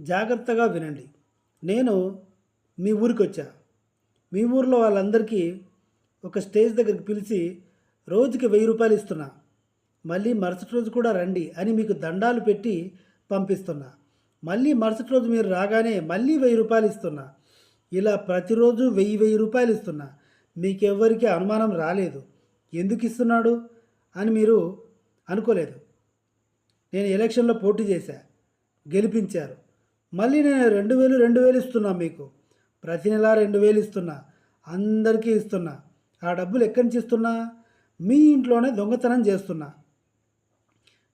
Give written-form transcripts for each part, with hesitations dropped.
జాగ్రత్తగా వినండి. నేను మీ ఊరికొచ్చా. మీ ఊర్లో వాళ్ళందరికీ ఒక స్టేజ్ దగ్గరికి పిలిచి రోజుకి ₹1000 ఇస్తున్నా. మళ్ళీ మరుసటి రోజు కూడా రండి అని మీకు దండాలు పెట్టి పంపిస్తున్నా. మళ్ళీ మరుసటి రోజు మీరు రాగానే మళ్ళీ ₹1000 ఇస్తున్నా. ఇలా ప్రతిరోజు ₹1000 ఇస్తున్నా. మీకెవ్వరికీ అనుమానం రాలేదు. ఎందుకు ఇస్తున్నాడు అని మీరు అనుకోలేదు. నేను ఎలక్షన్లో పోటీ చేశా. గెలిపించారు. మళ్ళీ నేను 2000 ఇస్తున్నా మీకు. ప్రతి నెల 2000 ఇస్తున్నా. అందరికీ ఇస్తున్నా. ఆ డబ్బులు ఎక్కడి నుంచి ఇస్తున్నా? మీ ఇంట్లోనే దొంగతనం చేస్తున్నా.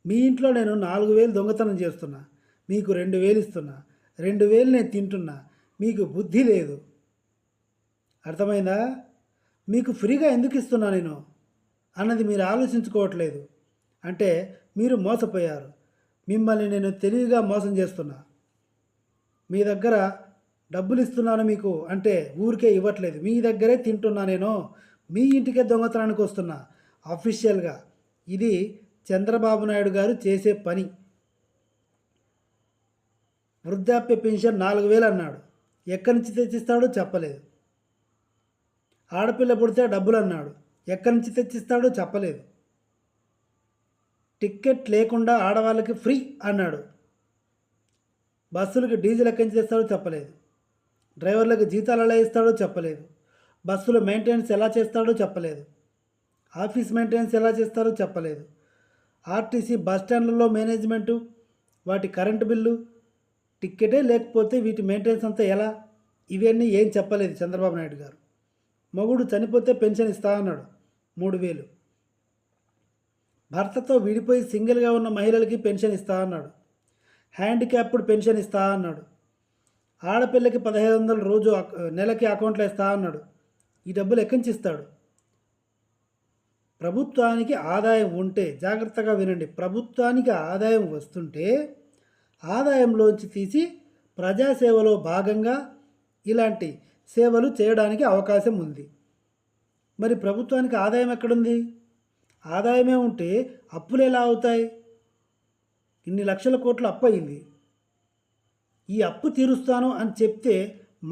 మీ ఇంట్లో నేను 4000 దొంగతనం చేస్తున్నా. మీకు 2000 ఇస్తున్నా. 2000 నేను తింటున్నా. మీకు బుద్ధి లేదు. అర్థమైందా? మీకు ఫ్రీగా ఎందుకు ఇస్తున్నా నేను అన్నది మీరు ఆలోచించుకోవట్లేదు. అంటే మీరు మోసపోయారు. మిమ్మల్ని నేను తెలివిగా మోసం చేస్తున్నా. మీ దగ్గర డబ్బులు ఇస్తున్నాను మీకు అంటే ఊరికే ఇవ్వట్లేదు. మీ దగ్గరే తింటున్నా నేను. మీ ఇంటికే దొంగతనానికి వస్తున్నా అఫీషియల్గా. ఇది చంద్రబాబు నాయుడు గారు చేసే పని. వృద్ధాప్య పెన్షన్ 4000 అన్నాడు. ఎక్కడి నుంచి తెచ్చిస్తాడో చెప్పలేదు. ఆడపిల్ల పుడితే డబ్బులు అన్నాడు. ఎక్కడి నుంచి తెచ్చిస్తాడో చెప్పలేదు. టికెట్ లేకుండా ఆడవాళ్ళకి ఫ్రీ అన్నాడు. బస్సులకి డీజిల్ ఎక్కడి నుంచి తెస్తాడో చెప్పలేదు. డ్రైవర్లకు జీతాలు ఎలా ఇస్తాడో చెప్పలేదు. బస్సులో మెయింటెనెన్స్ ఎలా చేస్తాడో చెప్పలేదు. ఆఫీస్ మెయింటెనెన్స్ ఎలా చేస్తారో చెప్పలేదు. ఆర్టీసీ బస్ స్టాండ్లలో మేనేజ్మెంటు, వాటి కరెంటు బిల్లు, టిక్కెటే లేకపోతే వీటి మెయింటెనెన్స్ అంతా ఎలా, ఇవన్నీ ఏం చెప్పలేదు చంద్రబాబు నాయుడు గారు. మొగుడు చనిపోతే పెన్షన్ ఇస్తా అన్నాడు 3000. భర్తతో విడిపోయి సింగిల్గా ఉన్న మహిళలకి పెన్షన్ ఇస్తా అన్నాడు. హ్యాండిక్యాప్డ్ పెన్షన్ ఇస్తా అన్నాడు. ఆడపిల్లకి 1500 రోజు నెలకి అకౌంట్లో ఇస్తా అన్నాడు. ఈ డబ్బులు ఎక్కడి నుంచి ఇస్తాడు? ప్రభుత్వానికి ఆదాయం ఉంటే, జాగ్రత్తగా వినండి, ప్రభుత్వానికి ఆదాయం వస్తుంటే ఆదాయంలోంచి తీసి ప్రజాసేవలో భాగంగా ఇలాంటి సేవలు చేయడానికి అవకాశం ఉంది. మరి ప్రభుత్వానికి ఆదాయం ఎక్కడుంది? ఆదాయమే ఉంటే అప్పులు ఎలా అవుతాయి? ఇన్ని లక్షల కోట్ల అప్పు అయింది. ఈ అప్పు తీరుస్తాను అని చెప్తే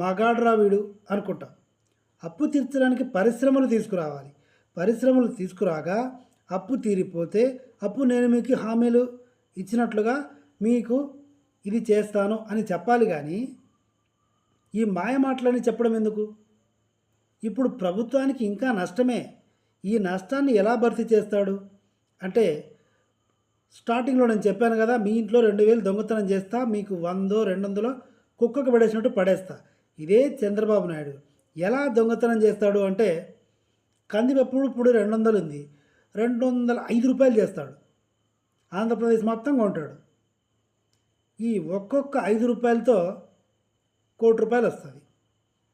మగాడ్రా వీడు అనుకుంటాం. అప్పు తీర్చడానికి పరిశ్రమలు తీసుకురావాలి. పరిశ్రమలు తీసుకురాగా అప్పు తీరిపోతే అప్పు నేను మీకు హామీలు ఇచ్చినట్లుగా మీకు ఇది చేస్తాను అని చెప్పాలి. కానీ ఈ మాయ మాటలని చెప్పడం ఎందుకు? ఇప్పుడు ప్రభుత్వానికి ఇంకా నష్టమే. ఈ నష్టాన్ని ఎలా భర్తీ చేస్తాడు అంటే, స్టార్టింగ్లో నేను చెప్పాను కదా, మీ ఇంట్లో 2000 దొంగతనం చేస్తా, మీకు 100 200 కుక్కకు పడేసినట్టు పడేస్తా. ఇదే చంద్రబాబు నాయుడు ఎలా దొంగతనం చేస్తాడు అంటే, కందిపప్పు ఇప్పుడు 200 ఉంది, ₹205 చేస్తాడు. ఆంధ్రప్రదేశ్ మొత్తం కొంటాడు. ఈ ఒక్కొక్క ₹5తో ₹1,00,00,000 వస్తుంది.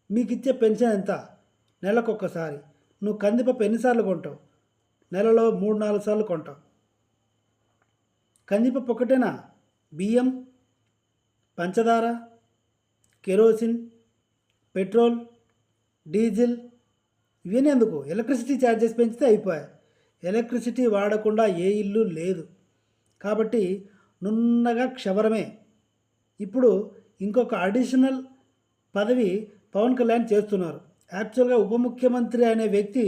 మీకు ఇచ్చే పెన్షన్ ఎంత? నెలకొక్కసారి. నువ్వు కందిపప్పు ఎన్నిసార్లు కొంటావు? నెలలో 3-4 సార్లు కొంటావు. కందిపప్పు ఒకటేనా? బియ్యం, పంచదార, కెరోసిన్, పెట్రోల్, డీజిల్, ఇవన్నీ ఎందుకు? ఎలక్ట్రిసిటీ ఛార్జెస్ పెంచితే అయిపోయాయి. ఎలక్ట్రిసిటీ వాడకుండా ఏ ఇల్లు లేదు. కాబట్టి నున్నగా క్షవరమే. ఇప్పుడు ఇంకొక అడిషనల్ పదవి పవన్ కళ్యాణ్ చేస్తున్నారు. యాక్చువల్గా ఉప ముఖ్యమంత్రి అనే వ్యక్తి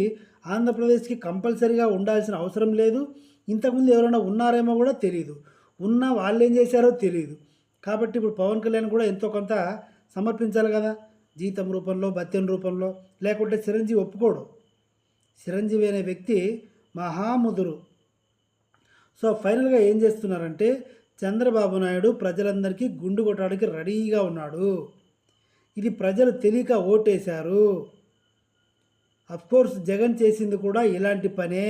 ఆంధ్రప్రదేశ్కి కంపల్సరీగా ఉండాల్సిన అవసరం లేదు. ఇంతకుముందు ఎవరైనా ఉన్నారేమో కూడా తెలియదు. ఉన్నా వాళ్ళు ఏం చేశారో తెలియదు. కాబట్టి ఇప్పుడు పవన్ కళ్యాణ్ కూడా ఎంతో కొంత సమర్పించాలి కదా, జీతం రూపంలో, భత్యం రూపంలో. లేకుంటే చిరంజీవి ఒప్పుకోడు. చిరంజీవి అనే వ్యక్తి మహాముదురు. సో ఫైనల్గా ఏం చేస్తున్నారంటే, చంద్రబాబు నాయుడు ప్రజలందరికీ గుండు కొట్టడానికి రెడీగా ఉన్నాడు. ఇది ప్రజలు తెలియక ఓటేశారు. అఫ్కోర్స్ జగన్ చేసింది కూడా ఇలాంటి పనే.